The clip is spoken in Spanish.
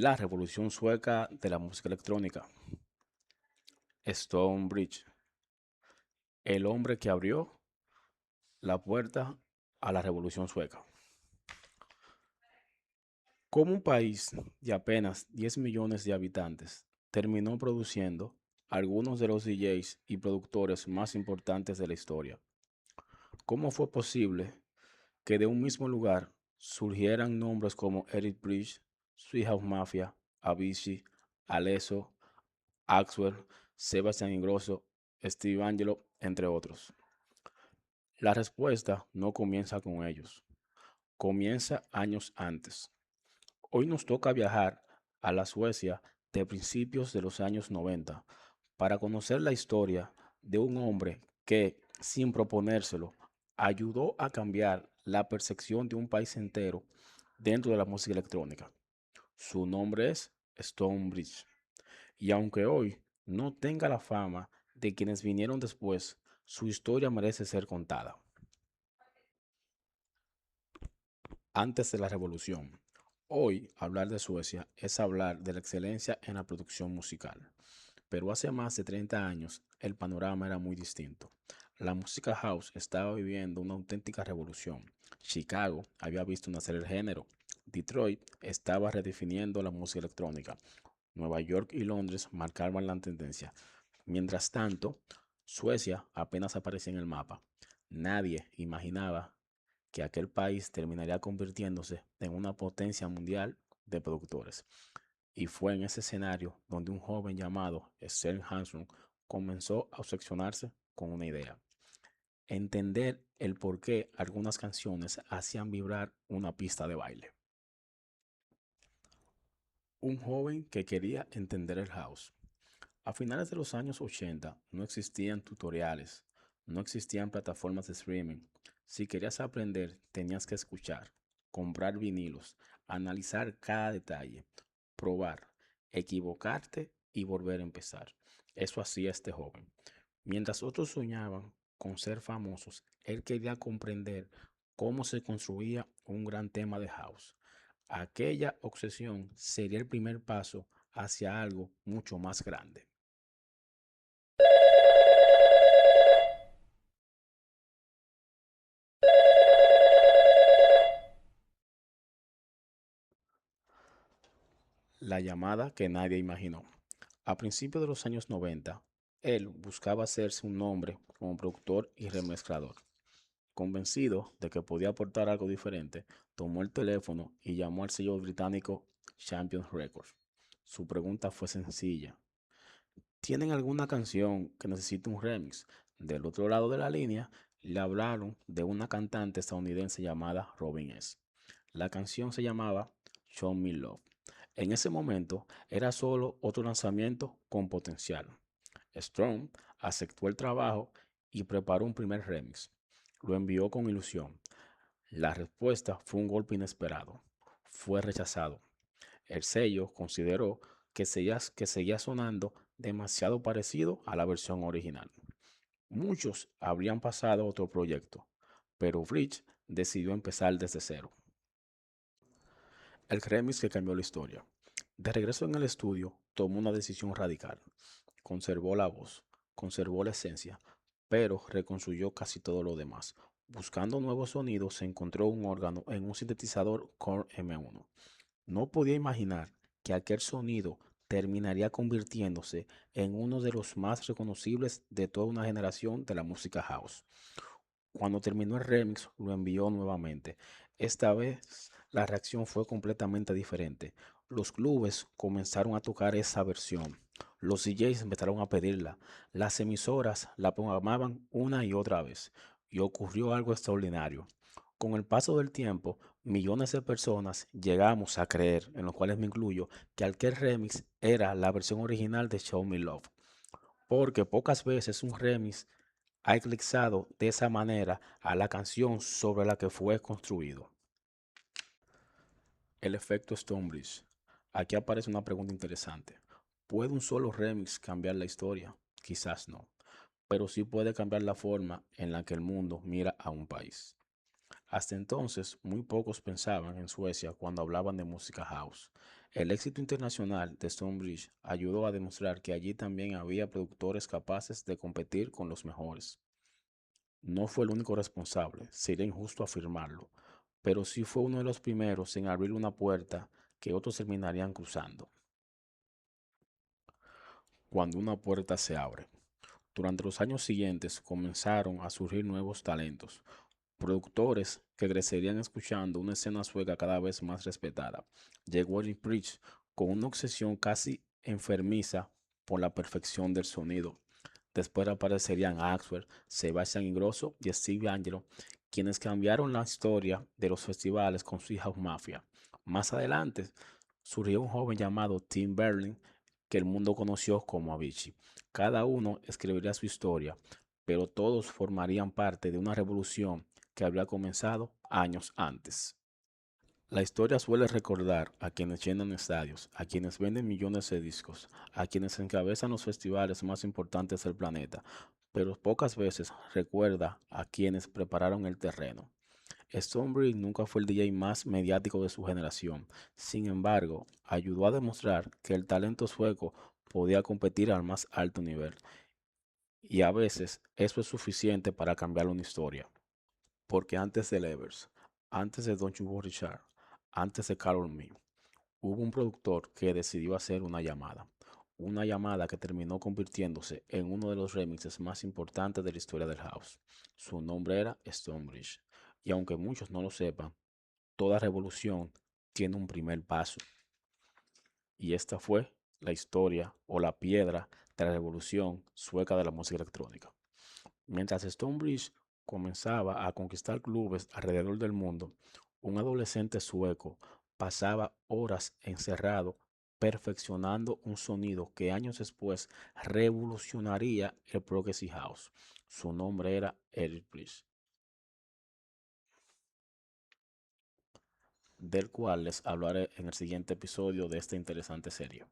La revolución sueca de la música electrónica. Stonebridge, el hombre que abrió la puerta a la revolución sueca. Como un país de apenas 10 millones de habitantes terminó produciendo algunos de los DJs y productores más importantes de la historia. ¿Cómo fue posible que de un mismo lugar surgieran nombres como Eric Bridge, Sweet House Mafia, Avicii, Alesso, Axwell, Sebastián Ingrosso, Steve Angelo, entre otros? La respuesta no comienza con ellos, comienza años antes. Hoy nos toca viajar a la Suecia de principios de los años 90 para conocer la historia de un hombre que, sin proponérselo, ayudó a cambiar la percepción de un país entero dentro de la música electrónica. Su nombre es Stonebridge. Y aunque hoy no tenga la fama de quienes vinieron después, su historia merece ser contada. Antes de la revolución. Hoy hablar de Suecia es hablar de la excelencia en la producción musical, pero hace más de 30 años el panorama era muy distinto. La música house estaba viviendo una auténtica revolución. Chicago había visto nacer el género. Detroit estaba redefiniendo la música electrónica. Nueva York y Londres marcaban la tendencia. Mientras tanto, Suecia apenas aparecía en el mapa. Nadie imaginaba que aquel país terminaría convirtiéndose en una potencia mundial de productores. Y fue en ese escenario donde un joven llamado Sten Hansson comenzó a obsesionarse con una idea: entender el por qué algunas canciones hacían vibrar una pista de baile. Un joven que quería entender el house. A finales de los años 80 no existían tutoriales, no existían plataformas de streaming. Si querías aprender, tenías que escuchar, comprar vinilos, analizar cada detalle, probar, equivocarte y volver a empezar. Eso hacía este joven. Mientras otros soñaban con ser famosos, él quería comprender cómo se construía un gran tema de house. Aquella obsesión sería el primer paso hacia algo mucho más grande. La llamada que nadie imaginó. A principios de los años 90, él buscaba hacerse un nombre como productor y remezclador. Convencido de que podía aportar algo diferente, tomó el teléfono y llamó al sello británico Champion Records. Su pregunta fue sencilla: ¿tienen alguna canción que necesite un remix? Del otro lado de la línea le hablaron de una cantante estadounidense llamada Robin S. La canción se llamaba Show Me Love. En ese momento era solo otro lanzamiento con potencial. Strong aceptó el trabajo y preparó un primer remix. Lo envió con ilusión. La respuesta fue un golpe inesperado. Fue rechazado. El sello consideró que seguía sonando demasiado parecido a la versión original. Muchos habrían pasado a otro proyecto, pero Bridge decidió empezar desde cero. El remix que cambió la historia. De regreso en el estudio, tomó una decisión radical. Conservó la voz, conservó la esencia, pero reconstruyó casi todo lo demás. Buscando nuevos sonidos, se encontró un órgano en un sintetizador Core M1. No podía imaginar que aquel sonido terminaría convirtiéndose en uno de los más reconocibles de toda una generación de la música house. Cuando terminó el remix, lo envió nuevamente. Esta vez la reacción fue completamente diferente. Los clubes comenzaron a tocar esa versión. Los DJs empezaron a pedirla. Las emisoras la programaban una y otra vez. Y ocurrió algo extraordinario. Con el paso del tiempo, millones de personas llegamos a creer, en los cuales me incluyo, que aquel remix era la versión original de Show Me Love. Porque pocas veces un remix ha eclipsado de esa manera a la canción sobre la que fue construido. El efecto Stonebridge. Aquí aparece una pregunta interesante. ¿Puede un solo remix cambiar la historia? Quizás no, pero sí puede cambiar la forma en la que el mundo mira a un país. Hasta entonces, muy pocos pensaban en Suecia cuando hablaban de música house. El éxito internacional de Stonebridge ayudó a demostrar que allí también había productores capaces de competir con los mejores. No fue el único responsable, sería injusto afirmarlo, pero sí fue uno de los primeros en abrir una puerta que otros terminarían cruzando. Cuando una puerta se abre. Durante los años siguientes comenzaron a surgir nuevos talentos, productores que crecerían escuchando una escena sueca cada vez más respetada. Llegó Eric Pritch con una obsesión casi enfermiza por la perfección del sonido. Después aparecerían Axwell, Sebastian Ingrosso y Steve Angelo, quienes cambiaron la historia de los festivales con su House Mafia. Más adelante surgió un joven llamado Tim Berlin, que el mundo conoció como Avicii. Cada uno escribiría su historia, pero todos formarían parte de una revolución que habría comenzado años antes. La historia suele recordar a quienes llenan estadios, a quienes venden millones de discos, a quienes encabezan los festivales más importantes del planeta, pero pocas veces recuerda a quienes prepararon el terreno. Stonebridge nunca fue el DJ más mediático de su generación, sin embargo, ayudó a demostrar que el talento sueco podía competir al más alto nivel, y a veces eso es suficiente para cambiar una historia. Porque antes de Levers, antes de Don't You Worry Child, antes de Carol Me, hubo un productor que decidió hacer una llamada que terminó convirtiéndose en uno de los remixes más importantes de la historia del house. Su nombre era Stonebridge, y aunque muchos no lo sepan, toda revolución tiene un primer paso, y esta fue la historia o la piedra de la revolución sueca de la música electrónica. Mientras Stonebridge comenzaba a conquistar clubes alrededor del mundo, un adolescente sueco pasaba horas encerrado perfeccionando un sonido que años después revolucionaría el Progressive House. Su nombre era Eric Priest, del cual les hablaré en el siguiente episodio de esta interesante serie.